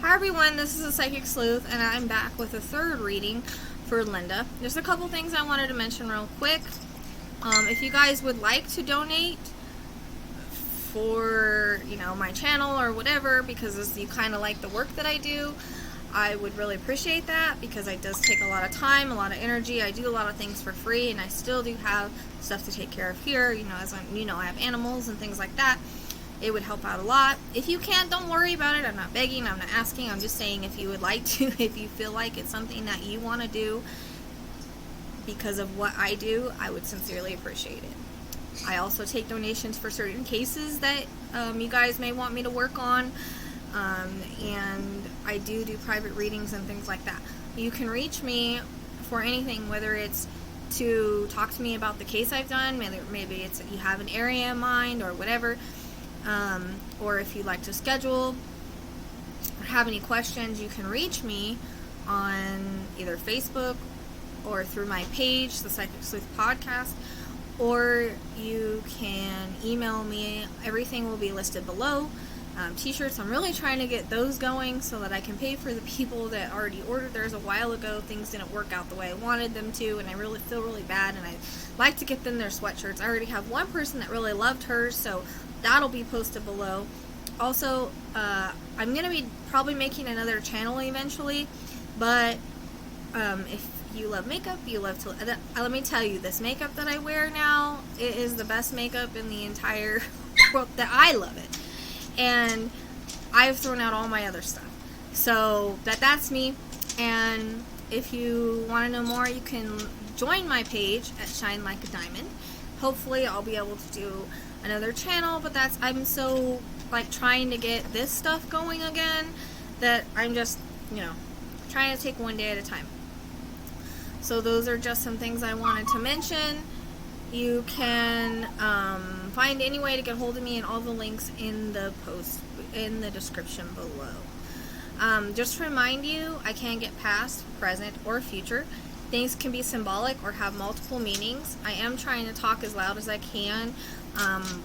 Hi everyone, this is the Psychic Sleuth, and I'm back with a third reading for Linda. There's a couple things I wanted to mention real quick. If you guys would like to donate for, my channel or whatever, because you kind of like the work that I do, I would really appreciate that, because it does take a lot of time, a lot of energy. I do a lot of things for free, and I still do have stuff to take care of here. I have animals and things like that. It would help out a lot. If you can't, don't worry about it. I'm not begging, I'm not asking. I'm just saying if you would like to, if you feel like it's something that you want to do because of what I do, I would sincerely appreciate it. I also take donations for certain cases that you guys may want me to work on. And I do private readings and things like that. You can reach me for anything, whether it's to talk to me about the case I've done, maybe it's you have an area in mind or whatever. Or if you'd like to schedule or have any questions, you can reach me on either Facebook or through my page, the Psychic Sleuth Podcast, or you can email me. Everything will be listed below. T-shirts, I'm really trying to get those going so that I can pay for the people that already ordered theirs a while ago. Things didn't work out the way I wanted them to, and I really feel really bad, and I like to get them their sweatshirts. I already have one person that really loved hers, so that'll be posted below. Also, I'm going to be probably making another channel eventually, but if you love makeup, let me tell you, this makeup that I wear now, it is the best makeup in the entire world. That I love it. And I've thrown out all my other stuff. So that's me. And if you want to know more, you can join my page at Shine Like a Diamond. Hopefully I'll be able to do another channel, but I'm so trying to get this stuff going again that I'm just, trying to take one day at a time. So those are just some things I wanted to mention. You can find any way to get hold of me and all the links in the post, in the description below. Just to remind you, I can get past, present, or future. Things can be symbolic or have multiple meanings. I am trying to talk as loud as I can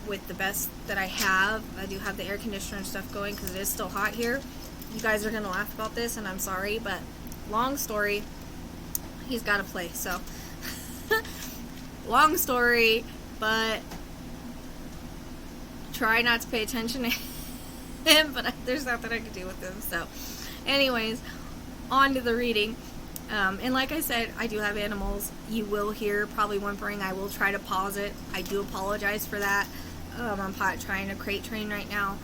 with the best that I have. I do have the air conditioner and stuff going because it is still hot here. You guys are going to laugh about this, and I'm sorry, but long story, he's got to play, so... Long story, but try not to pay attention to him, but there's nothing I can do with him. So anyways, on to the reading. And like I said, I do have animals. You will hear probably whimpering. I will try to pause it. I do apologize for that. I'm trying to crate train right now.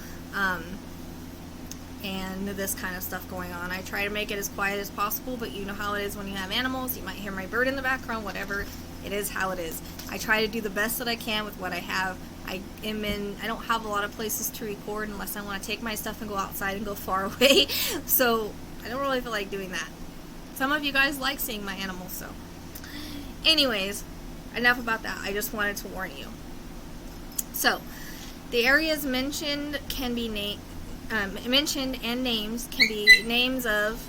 And this kind of stuff going on. I try to make it as quiet as possible, but you know how it is when you have animals. You might hear my bird in the background, whatever. It is how it is. I try to do the best that I can with what I have. I don't have a lot of places to record unless I want to take my stuff and go outside and go far away. So I don't really feel like doing that. Some of you guys like seeing my animals, so. Anyways, enough about that. I just wanted to warn you. So, the areas mentioned can be mentioned and names can be names of,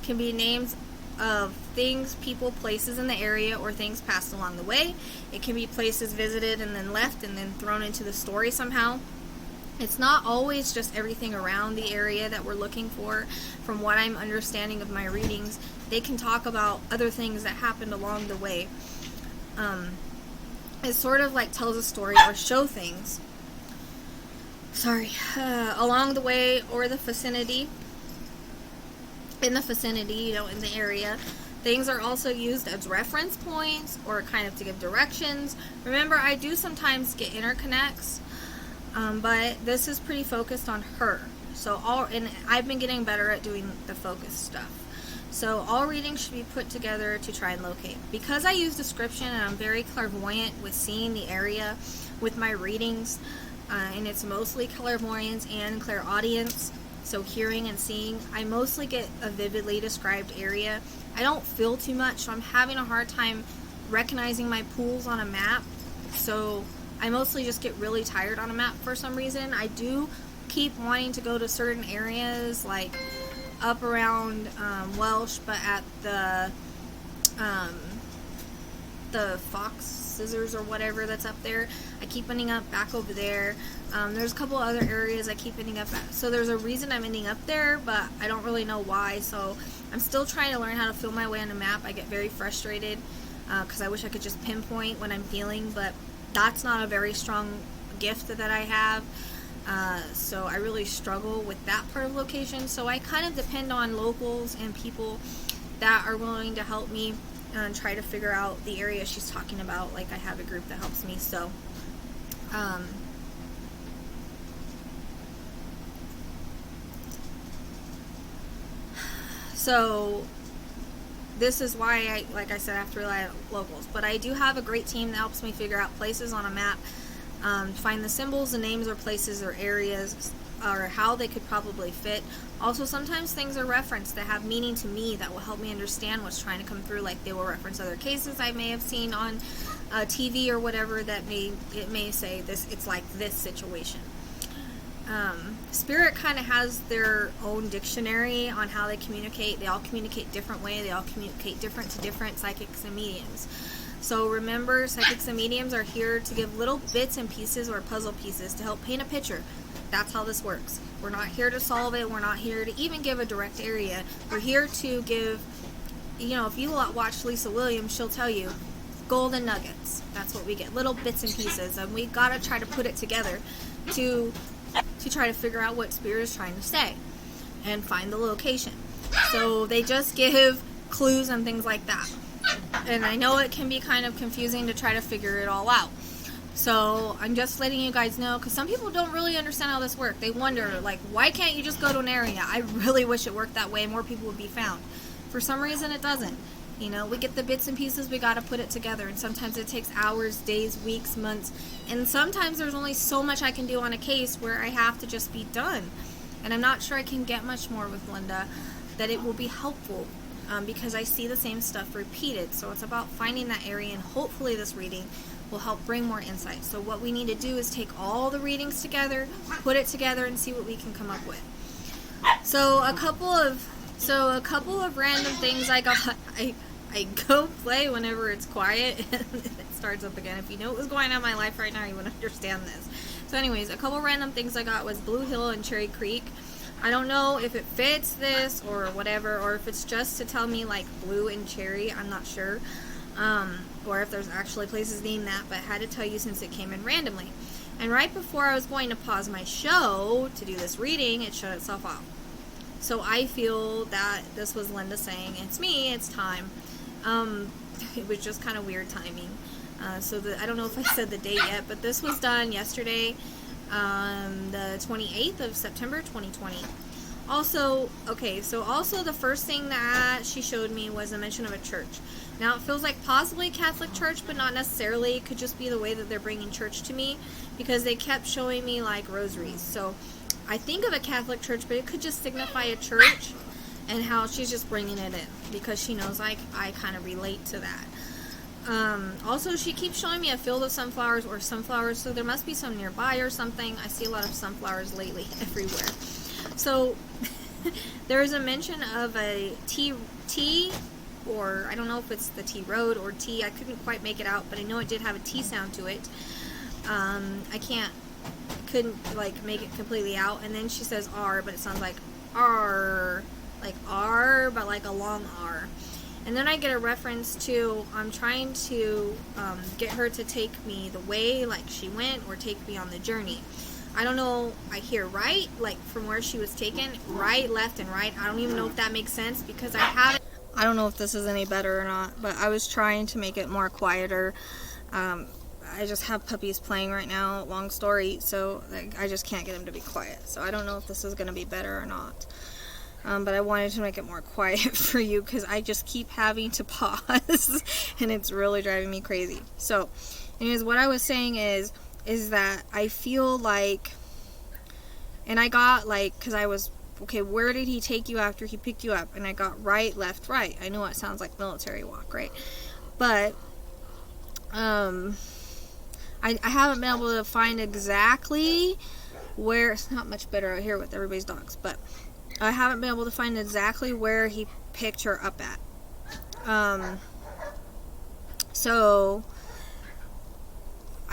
can be names of things, people, places in the area, or things passed along the way. It can be places visited and then left and then thrown into the story somehow. It's not always just everything around the area that we're looking for. From what I'm understanding of my readings, they can talk about other things that happened along the way. It sort of tells a story or show things. Along the way or the vicinity. In the vicinity, in the area. Things are also used as reference points or kind of to give directions. Remember, I do sometimes get interconnects, but this is pretty focused on her. And I've been getting better at doing the focus stuff. So all readings should be put together to try and locate. Because I use description and I'm very clairvoyant with seeing the area with my readings, and it's mostly clairvoyance and clairaudience. So hearing and seeing, I mostly get a vividly described area. I don't feel too much, so I'm having a hard time recognizing my pools on a map. So I mostly just get really tired on a map for some reason. I do keep wanting to go to certain areas, like up around Welsh, but at the Fox Scissors or whatever that's up there. I keep ending up back over there. There's a couple other areas I keep ending up at. So there's a reason I'm ending up there, but I don't really know why. So I'm still trying to learn how to feel my way on a map. I get very frustrated because I wish I could just pinpoint what I'm feeling, but that's not a very strong gift that I have. So I really struggle with that part of location. So I kind of depend on locals and people that are willing to help me and try to figure out the area she's talking about. Like, I have a group that helps me. So this is why like I said, I have to rely on locals. But I do have a great team that helps me figure out places on a map, find the symbols, the names, or places or areas, or how they could probably fit. Also, sometimes things are referenced that have meaning to me that will help me understand what's trying to come through. Like, they will reference other cases I may have seen on TV or whatever that it may say this. It's like this situation. Spirit kind of has their own dictionary on how they communicate. They all communicate different way. They all communicate different to different psychics and mediums. So remember, psychics and mediums are here to give little bits and pieces or puzzle pieces to help paint a picture. That's how this works. We're not here to solve it. We're not here to even give a direct area. We're here to give, if you watch Lisa Williams, she'll tell you golden nuggets. That's what we get, little bits and pieces. And we got to try to put it together to try to figure out what Spirit is trying to say and find the location. So they just give clues and things like that. And I know it can be kind of confusing to try to figure it all out. So I'm just letting you guys know, because some people don't really understand how this works. They wonder, like, why can't you just go to an area? I really wish it worked that way. More people would be found. For some reason, it doesn't. We get the bits and pieces, we got to put it together. And sometimes it takes hours, days, weeks, months. And sometimes there's only so much I can do on a case where I have to just be done. And I'm not sure I can get much more with Linda, that it will be helpful. Because I see the same stuff repeated. So it's about finding that area, and hopefully this reading will help bring more insight. So what we need to do is take all the readings together, put it together, and see what we can come up with. So a couple of random things I got. I go play whenever it's quiet and it starts up again. If you know what was going on in my life right now, you would understand this. So anyways, a couple random things I got was Blue Hill and Cherry Creek. I don't know if it fits this or whatever, or if it's just to tell me like blue and cherry. I'm not sure. Or if there's actually places named that, but I had to tell you since it came in randomly. And right before I was going to pause my show to do this reading, it shut itself off. So I feel that this was Linda saying, it's me, it's time. It was just kind of weird timing. I don't know if I said the date yet, but this was done yesterday, the 28th of September, 2020. Also the first thing that she showed me was a mention of a church. Now, it feels like possibly Catholic church, but not necessarily. It could just be the way that they're bringing church to me, because they kept showing me like rosaries. So I think of a Catholic church, but it could just signify a church, and how she's just bringing it in because she knows I kind of relate to that. Also, she keeps showing me a field of sunflowers or sunflowers, so there must be some nearby or something. I see a lot of sunflowers lately everywhere. So there's a mention of a T, or I don't know if it's the T road or T. I couldn't quite make it out, but I know it did have a T sound to it. Couldn't like make it completely out. And then she says R, but it sounds like R, but like a long R. And then I get a reference to, I'm trying to get her to take me the way like she went, or take me on the journey. I don't know, I hear right, like from where she was taken, right, left, and right. I don't even know if that makes sense, because I don't know if this is any better or not, but I was trying to make it more quieter. I just have puppies playing right now, long story, so I just can't get them to be quiet. So I don't know if this is going to be better or not. But I wanted to make it more quiet for you, because I just keep having to pause, and it's really driving me crazy. So, anyways, what I was saying is that I feel like, and I got like, because I was, okay, where did he take you after he picked you up? And I got right, left, right. I know it sounds like military walk, right? But, I haven't been able to find exactly where, it's not much better out here with everybody's dogs, but I haven't been able to find exactly where he picked her up at. So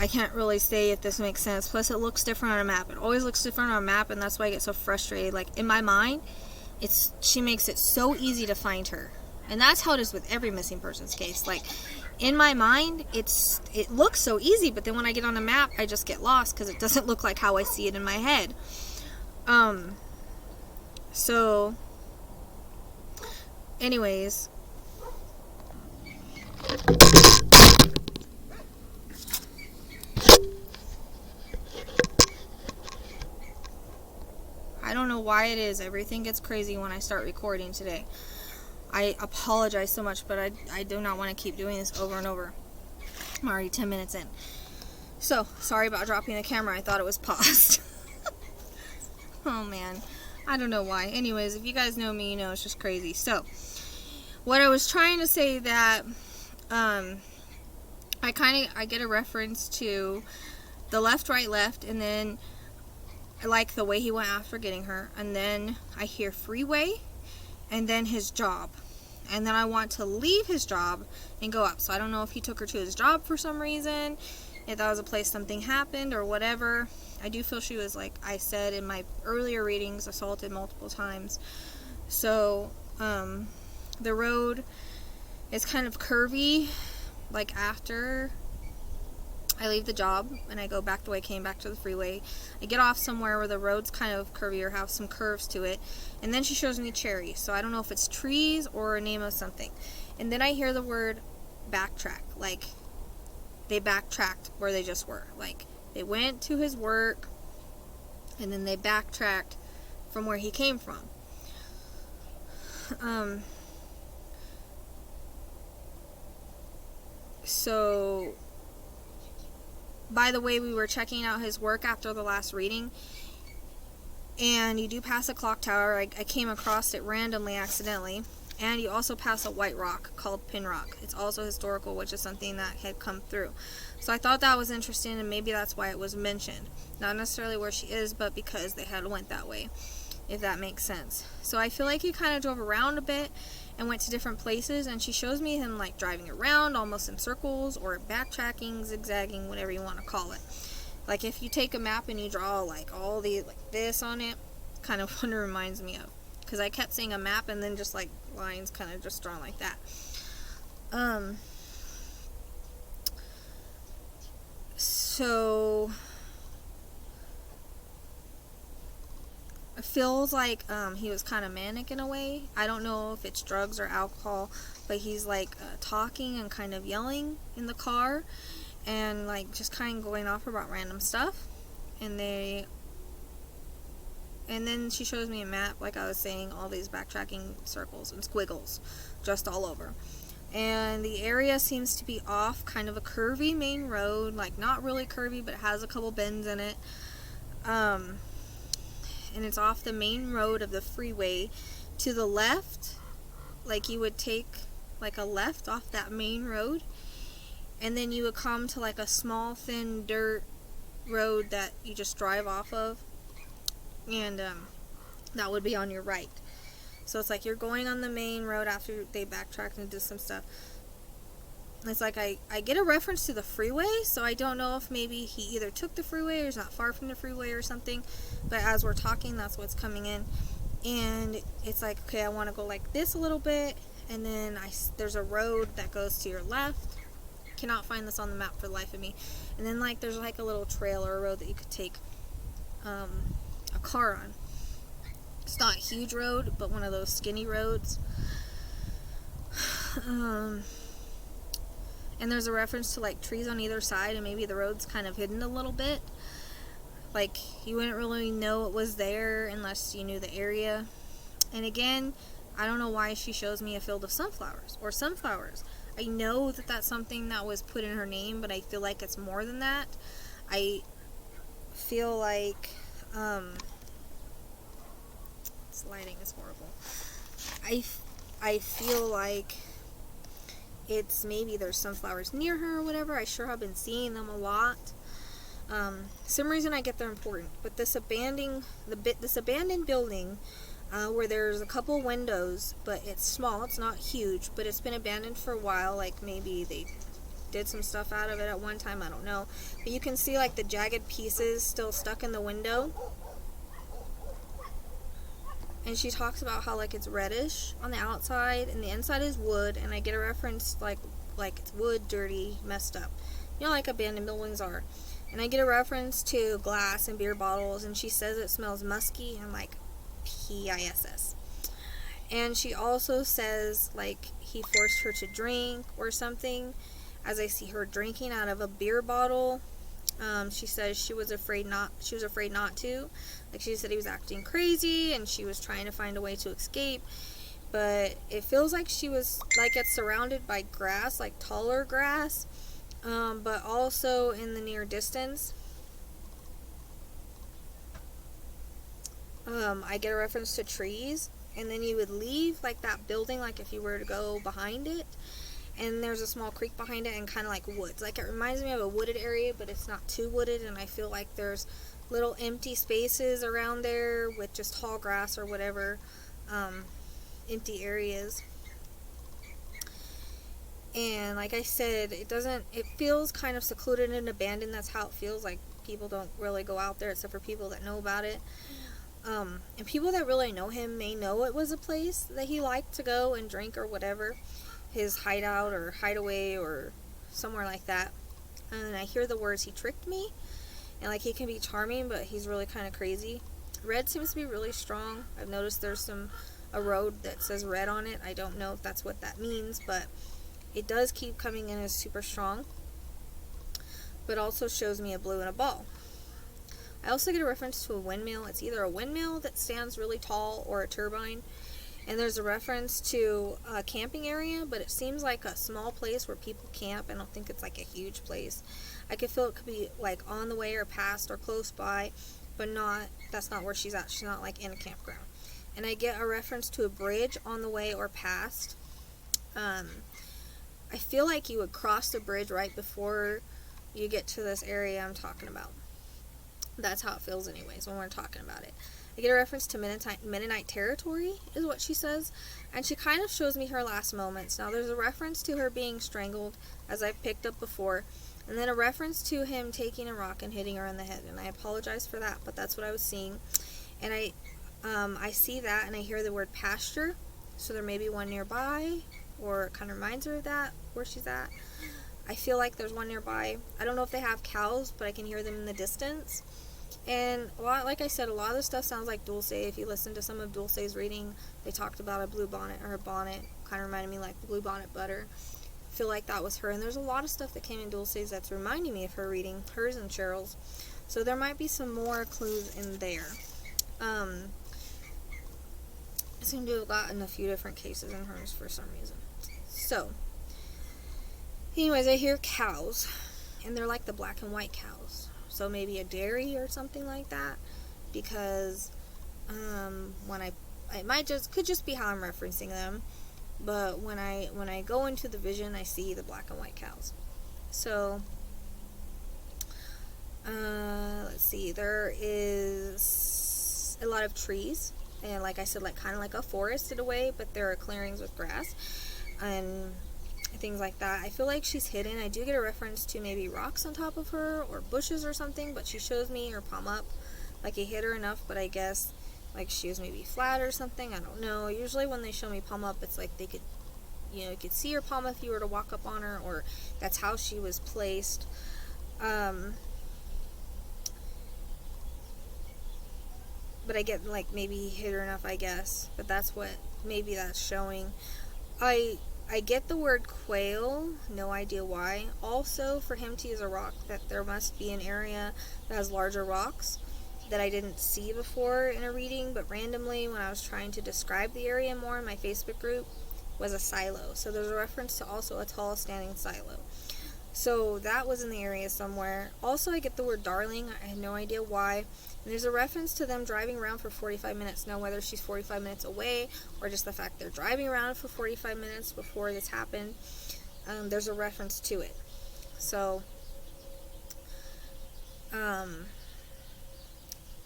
I can't really say if this makes sense. Plus, it looks different on a map. It always looks different on a map, and that's why I get so frustrated. Like, in my mind, she makes it so easy to find her. And that's how it is with every missing persons case. Like, in my mind, it looks so easy, but then when I get on the map, I just get lost because it doesn't look like how I see it in my head. So, anyways, I don't know why it is. Everything gets crazy when I start recording today. I apologize so much, but I do not want to keep doing this over and over. I'm already 10 minutes in. So, sorry about dropping the camera. I thought it was paused. Oh, man. I don't know why. Anyways, if you guys know me, you know it's just crazy. So, what I was trying to say that, I get a reference to the left, right, left, and then I like the way he went after getting her, and then I hear freeway, and then his job. And then I want to leave his job and go up. So I don't know if he took her to his job for some reason, if that was a place something happened or whatever. I do feel she was, like I said in my earlier readings, assaulted multiple times. So, the road is kind of curvy, like after I leave the job and I go back the way I came back to the freeway. I get off somewhere where the road's kind of curvy or have some curves to it. And then she shows me cherries. So I don't know if it's trees or a name of something. And then I hear the word backtrack. Like, they backtracked where they just were. Like, they went to his work and then they backtracked from where he came from. So, by the way, we were checking out his work after the last reading, and you do pass a clock tower. I came across it randomly, accidentally, and you also pass a white rock called Pin Rock. It's also historical, which is something that had come through. So I thought that was interesting, and maybe that's why it was mentioned. Not necessarily where she is, but because they had went that way, if that makes sense. So I feel like he kind of drove around a bit and went to different places, and she shows me him like driving around almost in circles or backtracking, zigzagging, whatever you want to call it. Like if you take a map and you draw like all the like this on it, kind of what it reminds me of, because I kept seeing a map and then just like lines kind of just drawn like that. So it feels like he was kind of manic in a way. I don't know if it's drugs or alcohol, but he's like talking and kind of yelling in the car and like just kind of going off about random stuff. And then she shows me a map, like I was saying, all these backtracking circles and squiggles just all over. And the area seems to be off kind of a curvy main road, like not really curvy, but it has a couple bends in it. And it's off the main road of the freeway to the left, like you would take like a left off that main road, and then you would come to like a small thin dirt road that you just drive off of, and that would be on your right. So it's like you're going on the main road after they backtracked and did some stuff. It's like I get a reference to the freeway, so I don't know if maybe he either took the freeway or is not far from the freeway or something. But as we're talking, that's what's coming in. And it's like, okay, I want to go like this a little bit, and then there's a road that goes to your left. Cannot find this on the map for the life of me. And then like there's like a little trail or a road that you could take a car on. It's not a huge road, but one of those skinny roads. And there's a reference to like trees on either side, and maybe the road's kind of hidden a little bit. Like you wouldn't really know it was there unless you knew the area. And again, I don't know why she shows me a field of sunflowers or sunflowers. I know that that's something that was put in her name, but I feel like it's more than that. I feel like this lighting is horrible. I feel like it's maybe there's sunflowers near her or whatever. I sure have been seeing them a lot. Some reason I get they're important, but this abandoned building where there's a couple windows, but it's small. It's not huge, but it's been abandoned for a while. Like maybe they did some stuff out of it at one time, I don't know. But you can see like the jagged pieces still stuck in the window. And she talks about how like it's reddish on the outside and the inside is wood, and I get a reference like it's wood, dirty, messed up. You know, like abandoned buildings are. And I get a reference to glass and beer bottles, and she says it smells musky. I'm like, PISS. And she also says like he forced her to drink or something, as I see her drinking out of a beer bottle. She says she was afraid not to. Like, she said he was acting crazy and she was trying to find a way to escape. But it feels like she was, like, it's surrounded by grass, like taller grass, but also in the near distance. I get a reference to trees, and then you would leave, like, that building, like, if you were to go behind it, and there's a small creek behind it and kind of like woods. Like, it reminds me of a wooded area, but it's not too wooded, and I feel like there's little empty spaces around there with just tall grass or whatever, empty areas. And like I said, it feels kind of secluded and abandoned. That's how it feels. Like, people don't really go out there except for people that know about it. And people that really know him may know it was a place that he liked to go and drink or whatever. His hideout or hideaway or somewhere like that. And I hear the words, he tricked me. And like, he can be charming, but he's really kind of crazy. Red seems to be really strong. I've noticed there's a road that says red on it. I don't know if that's what that means, but it does keep coming in as super strong. But also shows me a blue and a ball. I also get a reference to a windmill. It's either a windmill that stands really tall or a turbine. And there's a reference to a camping area, but it seems like a small place where people camp. I don't think it's like a huge place. I could feel it could be like on the way or past or close by, but that's not where she's at. She's not like in a campground. And I get a reference to a bridge on the way or past. I feel like you would cross the bridge right before you get to this area I'm talking about. That's how it feels anyways when we're talking about it. I get a reference to Mennonite territory, is what she says. And she kind of shows me her last moments. Now, there's a reference to her being strangled, as I've picked up before. And then a reference to him taking a rock and hitting her in the head. And I apologize for that, but that's what I was seeing. And I see that, and I hear the word pasture. So there may be one nearby, or it kind of reminds her of that, where she's at. I feel like there's one nearby. I don't know if they have cows, but I can hear them in the distance. And like I said, a lot of the stuff sounds like Dulce. If you listen to some of Dulce's reading, they talked about a blue bonnet, or her bonnet kind of reminded me like the blue bonnet butter. I feel like that was her. And there's a lot of stuff that came in Dulce's that's reminding me of her reading, hers and Cheryl's. So there might be some more clues in there. I seem to have gotten a few different cases in hers for some reason. So, anyways, I hear cows, and they're like the black and white cows. So maybe a dairy or something like that, because could just be how I'm referencing them, but when I go into the vision, I see the black and white cows. So let's see, there is a lot of trees, and like I said, like kind of like a forest in a way, but there are clearings with grass and things like that. I feel like she's hidden. I do get a reference to maybe rocks on top of her or bushes or something, but she shows me her palm up, like it hit her enough, but I guess like she was maybe flat or something. I don't know. Usually when they show me palm up, it's like they could, you could see her palm if you were to walk up on her, or that's how she was placed. But I get like maybe hit her enough, I guess, but maybe that's showing. I get the word quail, no idea why. Also, for him to use a rock, that there must be an area that has larger rocks that I didn't see before in a reading, but randomly when I was trying to describe the area more in my Facebook group, was a silo. So there's a reference to also a tall standing silo. So that was in the area somewhere. Also, I get the word darling. I have no idea why. And there's a reference to them driving around for 45 minutes. Now, whether she's 45 minutes away or just the fact they're driving around for 45 minutes before this happened, there's a reference to it. So,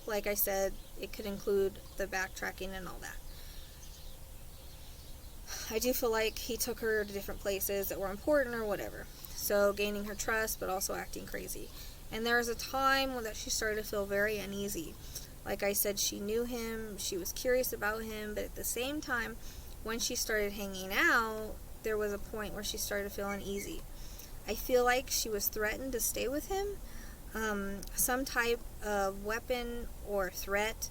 like I said, it could include the backtracking and all that. I do feel like he took her to different places that were important or whatever. So gaining her trust, but also acting crazy. And there was a time when that she started to feel very uneasy. Like I said, she knew him, she was curious about him, but at the same time, when she started hanging out, there was a point where she started to feel uneasy. I feel like she was threatened to stay with him. Some type of weapon or threat.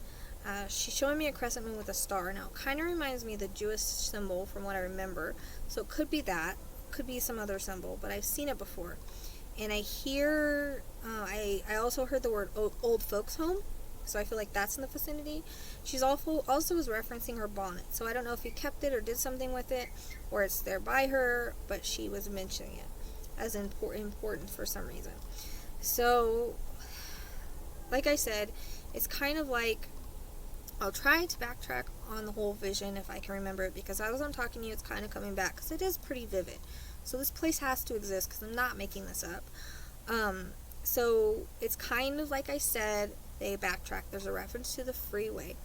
She's showing me a crescent moon with a star. Now, it kind of reminds me of the Jewish symbol from what I remember. So it could be that. Could be some other symbol, but I've seen it before. And I hear, I also heard the word old folks home. So I feel like that's in the vicinity. She's also was referencing her bonnet. So I don't know if he kept it or did something with it, or it's there by her, but she was mentioning it as important for some reason. So, like I said, it's kind of like, I'll try to backtrack on the whole vision if I can remember it, because as I'm talking to you, it's kind of coming back, because it is pretty vivid. So this place has to exist, because I'm not making this up. So it's kind of like I said, they backtrack. There's a reference to the freeway.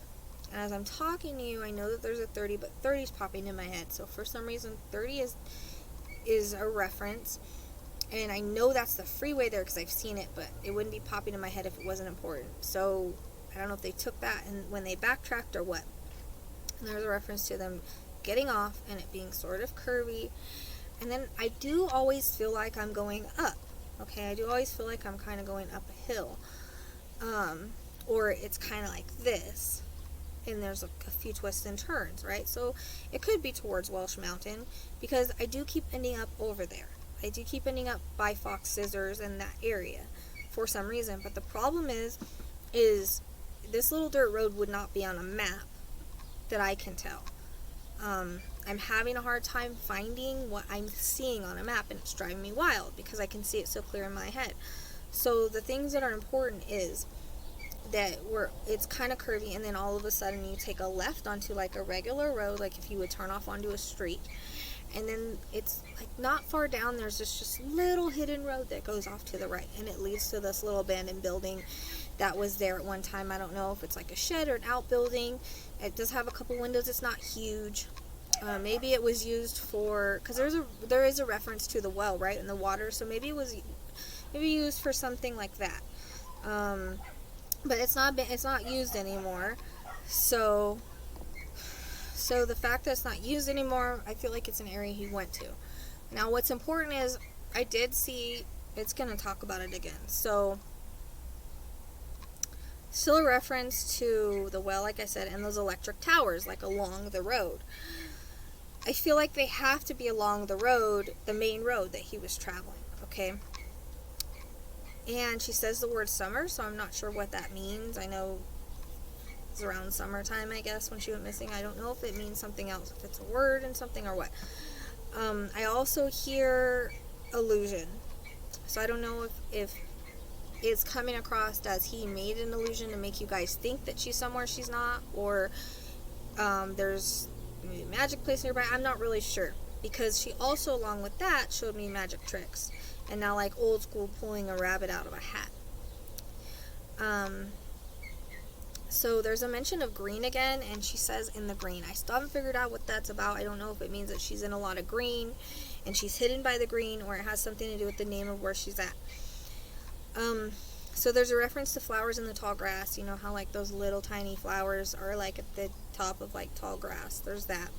And as I'm talking to you, I know that there's a 30, but 30 is popping in my head. So for some reason, 30 is a reference. And I know that's the freeway there because I've seen it, but it wouldn't be popping in my head if it wasn't important. So I don't know if they took that and when they backtracked or what. And there's a reference to them getting off and it being sort of curvy. And then I do always feel like I'm going up. Okay, I do always feel like I'm kind of going up a hill. Or it's kind of like this. And there's a few twists and turns, right? So it could be towards Welsh Mountain because I do keep ending up over there. I do keep ending up by Fox Scissors in that area for some reason. But the problem is this little dirt road would not be on a map that I can tell. I'm having a hard time finding what I'm seeing on a map, and it's driving me wild because I can see it so clear in my head. So the things that are important is that it's kind of curvy, and then all of a sudden you take a left onto like a regular road, like if you would turn off onto a street, and then it's like not far down there's this just little hidden road that goes off to the right, and it leads to this little abandoned building that was there at one time. I don't know if it's like a shed or an outbuilding. It does have a couple windows. It's not huge. Maybe it was used for, because there is a reference to the well, right, in the water, so maybe it was used for something like that. But it's not used anymore. So the fact that it's not used anymore, I feel like it's an area he went to. Now, what's important is I did see it's going to talk about it again. So still a reference to the well, like I said, and those electric towers, like along the road. I feel like they have to be along the road, the main road that he was traveling, okay? And she says the word summer, so I'm not sure what that means. I know it's around summertime, I guess, when she went missing. I don't know if it means something else, if it's a word and something or what. I also hear illusion. So I don't know if it's coming across as he made an illusion to make you guys think that she's somewhere she's not, or there's maybe a magic place nearby. I'm not really sure, because she also, along with that, showed me magic tricks. And now, like old school, pulling a rabbit out of a hat. So there's a mention of green again, and she says in the green. I still haven't figured out what that's about. I don't know if it means that she's in a lot of green, and she's hidden by the green, or it has something to do with the name of where she's at. So there's a reference to flowers in the tall grass. You know how like those little tiny flowers are like at the top of like tall grass. There's that.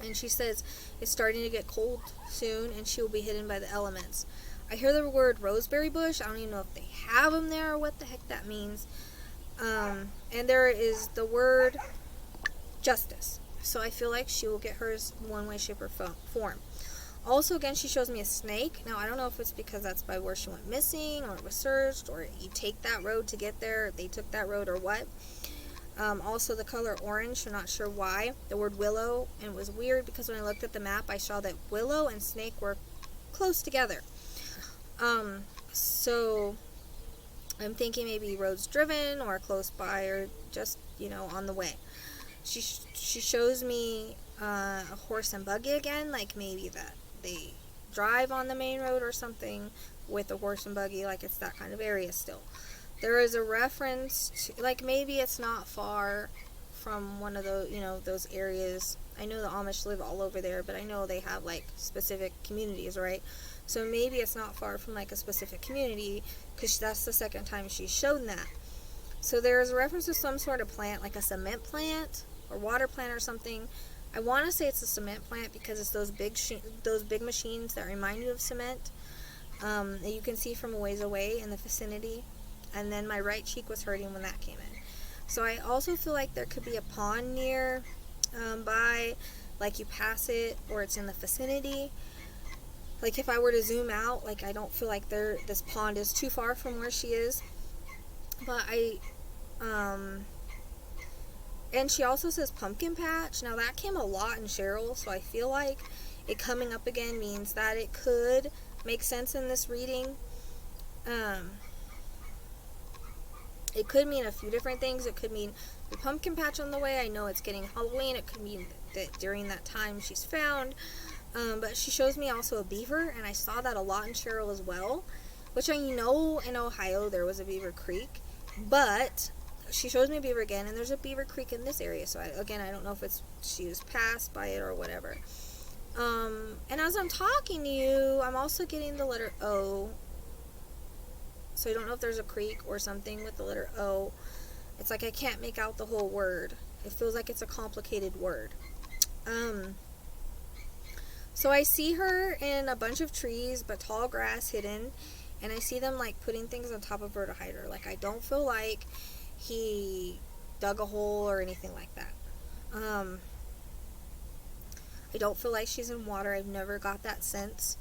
And she says it's starting to get cold soon, and she will be hidden by the elements. I hear the word roseberry bush. I don't even know if they have them there or what the heck that means. And there is the word justice. So I feel like she will get hers one way, shape, or form. Also, again, she shows me a snake. Now, I don't know if it's because that's by where she went missing, or it was searched, or you take that road to get there, they took that road, or what. Also, the color orange, I'm not sure why. The word willow, and it was weird because when I looked at the map, I saw that willow and snake were close together. So I'm thinking maybe roads driven or close by, or just, on the way. She shows me a horse and buggy again, like maybe that they drive on the main road or something with a horse and buggy, like it's that kind of area still. There is a reference to, like maybe it's not far from one of those, those areas. I know the Amish live all over there, but I know they have like specific communities, right? So maybe it's not far from like a specific community, because that's the second time she's shown that. So there's a reference to some sort of plant, like a cement plant or water plant or something. I want to say it's a cement plant because it's those big machines that remind you of cement, that you can see from a ways away in the vicinity. And then my right cheek was hurting when that came in. So I also feel like there could be a pond near by, like you pass it or it's in the vicinity. Like if I were to zoom out, like I don't feel like this pond is too far from where she is. But and she also says pumpkin patch. Now that came a lot in Cheryl, so I feel like it coming up again means that it could make sense in this reading. It could mean a few different things. It could mean the pumpkin patch on the way. I know it's getting Halloween. It could mean that during that time she's found. But she shows me also a beaver, and I saw that a lot in Cheryl as well, which I know in Ohio there was a Beaver Creek, but she shows me a beaver again, and there's a Beaver Creek in this area. So I don't know if she was passed by it or whatever. And as I'm talking to you, I'm also getting the letter O. So I don't know if there's a creek or something with the letter O. It's like I can't make out the whole word. It feels like it's a complicated word. So I see her in a bunch of trees, but tall grass hidden. And I see them like putting things on top of her to hide her. Like I don't feel like he dug a hole or anything like that. I don't feel like she's in water. I've never got that sense.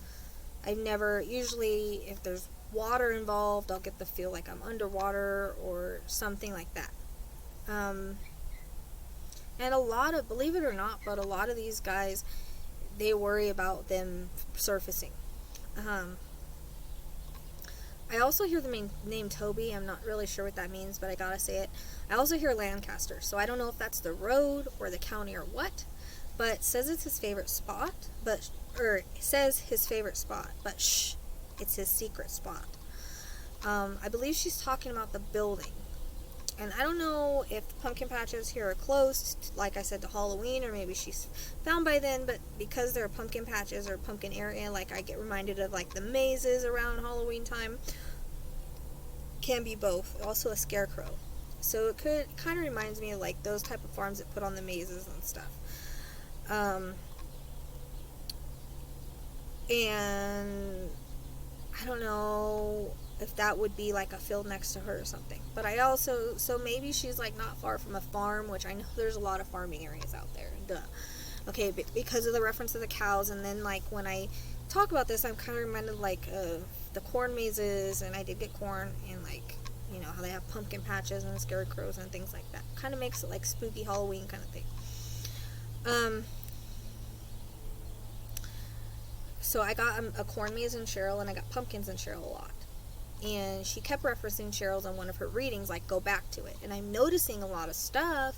Usually if there's water involved, I'll get the feel like I'm underwater or something like that. And believe it or not, but a lot of these guys, they worry about them surfacing. I also hear the name Toby. I'm not really sure what that means, but I gotta say it. I also hear Lancaster, so I don't know if that's the road or the county or what, but it says it's his favorite spot, but shh, it's his secret spot. I believe she's talking about the building. And I don't know if the pumpkin patches here are close, like I said, to Halloween, or maybe she's found by then, but because there are pumpkin patches or pumpkin area, like I get reminded of like the mazes around Halloween time. Can be both. Also a scarecrow. So it kind of reminds me of like those type of farms that put on the mazes and stuff. And I don't know if that would be like a field next to her or something. But so maybe she's like not far from a farm, which I know there's a lot of farming areas out there. Duh. Okay, but because of the reference to the cows, and then like when I talk about this, I'm kind of reminded like of the corn mazes, and I did get corn, and like, how they have pumpkin patches and scarecrows and things like that. Kind of makes it like spooky Halloween kind of thing. So I got a corn maze in Cheryl, and I got pumpkins in Cheryl a lot. And she kept referencing Cheryl's on one of her readings, like, go back to it. And I'm noticing a lot of stuff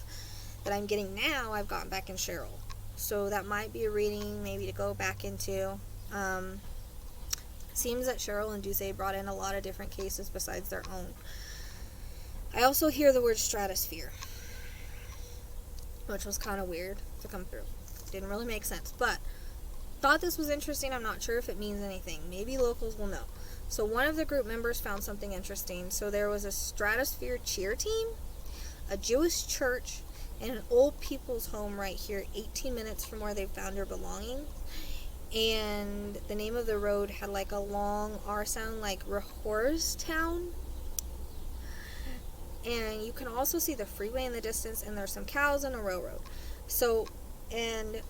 that I'm getting now, I've gotten back in Cheryl. So that might be a reading maybe to go back into. Seems that Cheryl and Duce brought in a lot of different cases besides their own. I also hear the word stratosphere, which was kind of weird to come through. Didn't really make sense, but thought this was interesting. I'm not sure if it means anything. Maybe locals will know. So one of the group members found something interesting. So there was a stratosphere cheer team, a Jewish church, and an old people's home right here, 18 minutes from where they found her belongings. And the name of the road had like a long R sound, like Rahorstown. And you can also see the freeway in the distance, and there's some cows and a railroad. So, and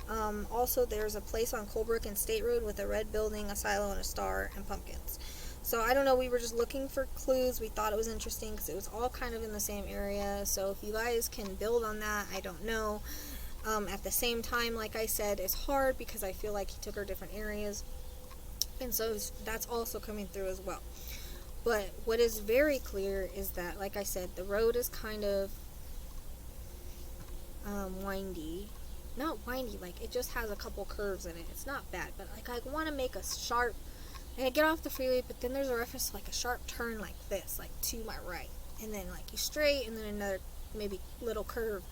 also there's a place on Colebrook and State Road with a red building, a silo, and a star, and pumpkins. So I don't know, we were just looking for clues. We thought it was interesting because it was all kind of in the same area. So if you guys can build on that, I don't know. At the same time, like I said, it's hard because I feel like he took her different areas. And so that's also coming through as well. But what is very clear is that, like I said, the road is kind of windy. Not windy, like it just has a couple curves in it. It's not bad, but like I want to make a sharp, and I get off the freeway, but then there's a reference to like a sharp turn like this, like to my right, and then like you straight, and then another maybe little curve.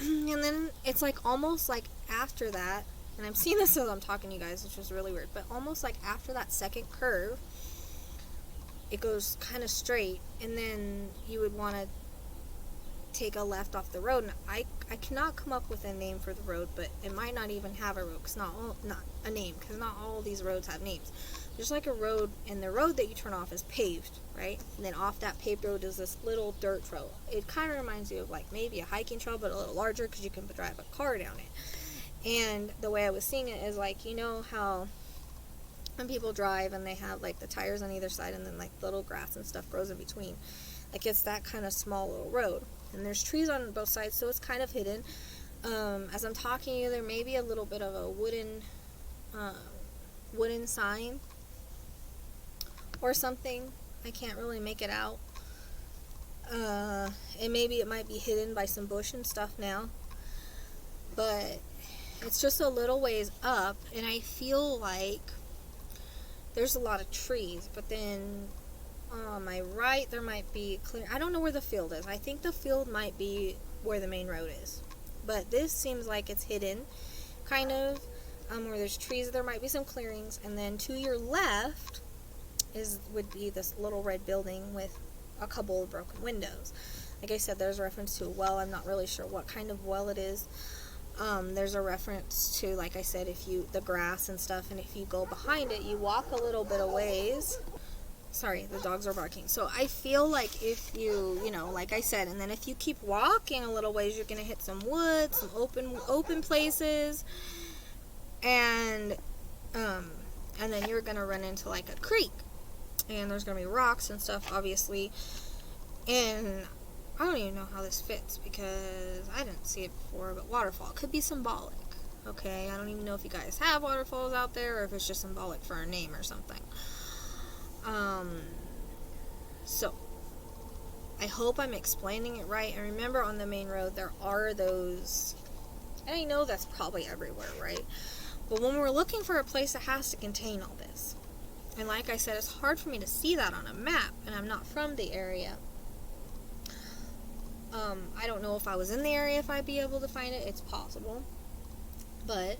And then it's like almost like after that, and I'm seeing this as I'm talking to you guys, which is really weird, but almost like after that second curve, it goes kind of straight, and then you would want to take a left off the road. And I cannot come up with a name for the road, but it might not even have a road, because not a name, because not all these roads have names. There's like a road, and the road that you turn off is paved, right? And then off that paved road is this little dirt trail. It kind of reminds you of like maybe a hiking trail, but a little larger, because you can drive a car down it. And the way I was seeing it is like, you know how when people drive and they have like the tires on either side, and then like little grass and stuff grows in between. Like it's that kind of small little road. And there's trees on both sides, so it's kind of hidden. As I'm talking to you, there may be a little bit of a wooden sign or something. I can't really make it out. And maybe it might be hidden by some bush and stuff now. But it's just a little ways up, and I feel like there's a lot of trees, but then on my right there might be clear. I don't know where the field is. I think the field might be where the main road is, but this seems like it's hidden, kind of, where there's trees. There might be some clearings, and then to your left would be this little red building with a couple of broken windows. Like I said, there's a reference to a well. I'm not really sure what kind of well it is. There's a reference to, like I said, the grass and stuff, and if you go behind it, you walk a little bit of ways. Sorry, the dogs are barking. So I feel like if you like I said, and then if you keep walking a little ways, you're going to hit some woods, some open places, and then you're going to run into like a creek, and there's going to be rocks and stuff, obviously, and I don't even know how this fits because I didn't see it before, but waterfall could be symbolic, okay? I don't even know if you guys have waterfalls out there or if it's just symbolic for a name or something. So I hope I'm explaining it right. And remember, on the main road there are those, and I know that's probably everywhere, right? But when we're looking for a place that has to contain all this, and like I said, it's hard for me to see that on a map, and I'm not from the area. I don't know if I was in the area if I'd be able to find it. It's possible, but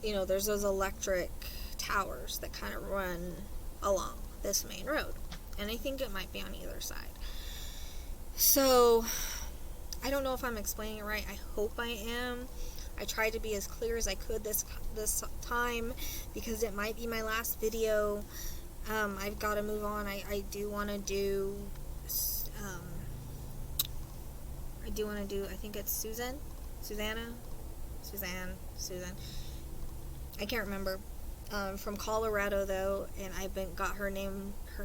there's those electric towers that kind of run along this main road, and I think it might be on either side. So I don't know if I'm explaining it right. I hope I am. I tried to be as clear as I could this time, because it might be my last video. I've got to move on. I do want to do I think it's Susan. I can't remember. From Colorado though, and got her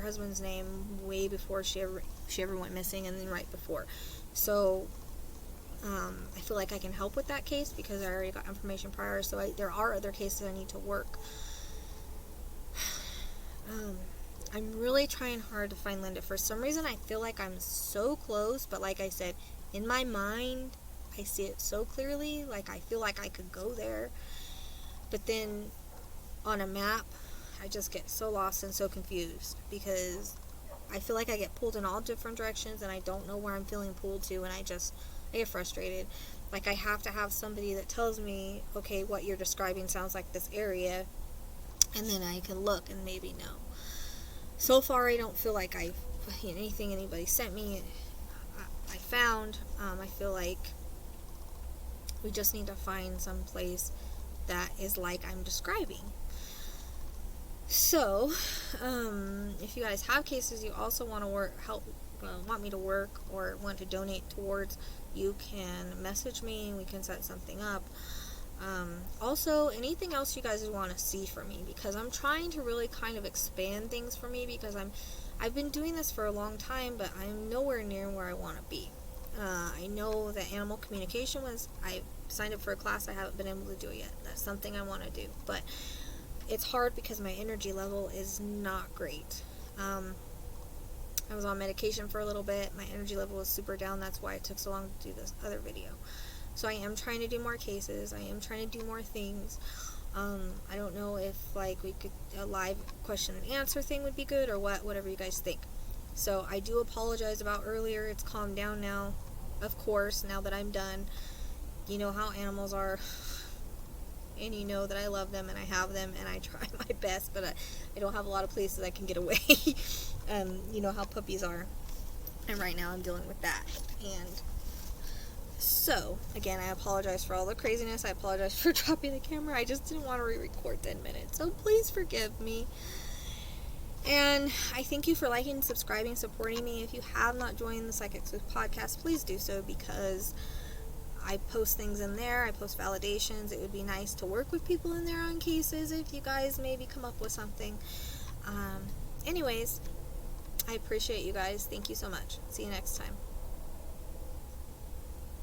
husband's name way before she ever went missing, and then right before. So I feel like I can help with that case because I already got information prior. So there are other cases I need to work. I'm really trying hard to find Linda. For some reason, I feel like I'm so close, but like I said, in my mind, I see it so clearly. Like I feel like I could go there, but then on a map, I just get so lost and so confused because I feel like I get pulled in all different directions, and I don't know where I'm feeling pulled to, and I get frustrated. Like I have to have somebody that tells me, okay, what you're describing sounds like this area, and then I can look and maybe know. So far, I don't feel like anything anybody sent me, I found. I feel like we just need to find some place that is like I'm describing. So, if you guys have cases you also want to want me to work or want to donate towards, you can message me and we can set something up. Also, anything else you guys want to see from me, because I'm trying to really kind of expand things for me, because I've been doing this for a long time, but I'm nowhere near where I want to be. I know that animal communication I signed up for a class. I haven't been able to do it yet. That's something I want to do, but it's hard because my energy level is not great. I was on medication for a little bit. My energy level was super down. That's why it took so long to do this other video. So I am trying to do more cases. I am trying to do more things. I don't know if a live question and answer thing would be good or whatever you guys think. So I do apologize about earlier. It's calmed down now. of course, now that I'm done, you know how animals are, and you know that I love them and I have them and I try my best, but I don't have a lot of places I can get away. You know how puppies are, and right now I'm dealing with that. And so, again, I apologize for all the craziness. I apologize for dropping the camera. I just didn't want to re-record 10 minutes, so please forgive me. And I thank you for liking, subscribing, supporting me. If you have not joined the Psychic Sleuth podcast, please do so, because I post things in there. I post validations. It would be nice to work with people in there on cases if you guys maybe come up with something. Anyways, I appreciate you guys. Thank you so much. See you next time.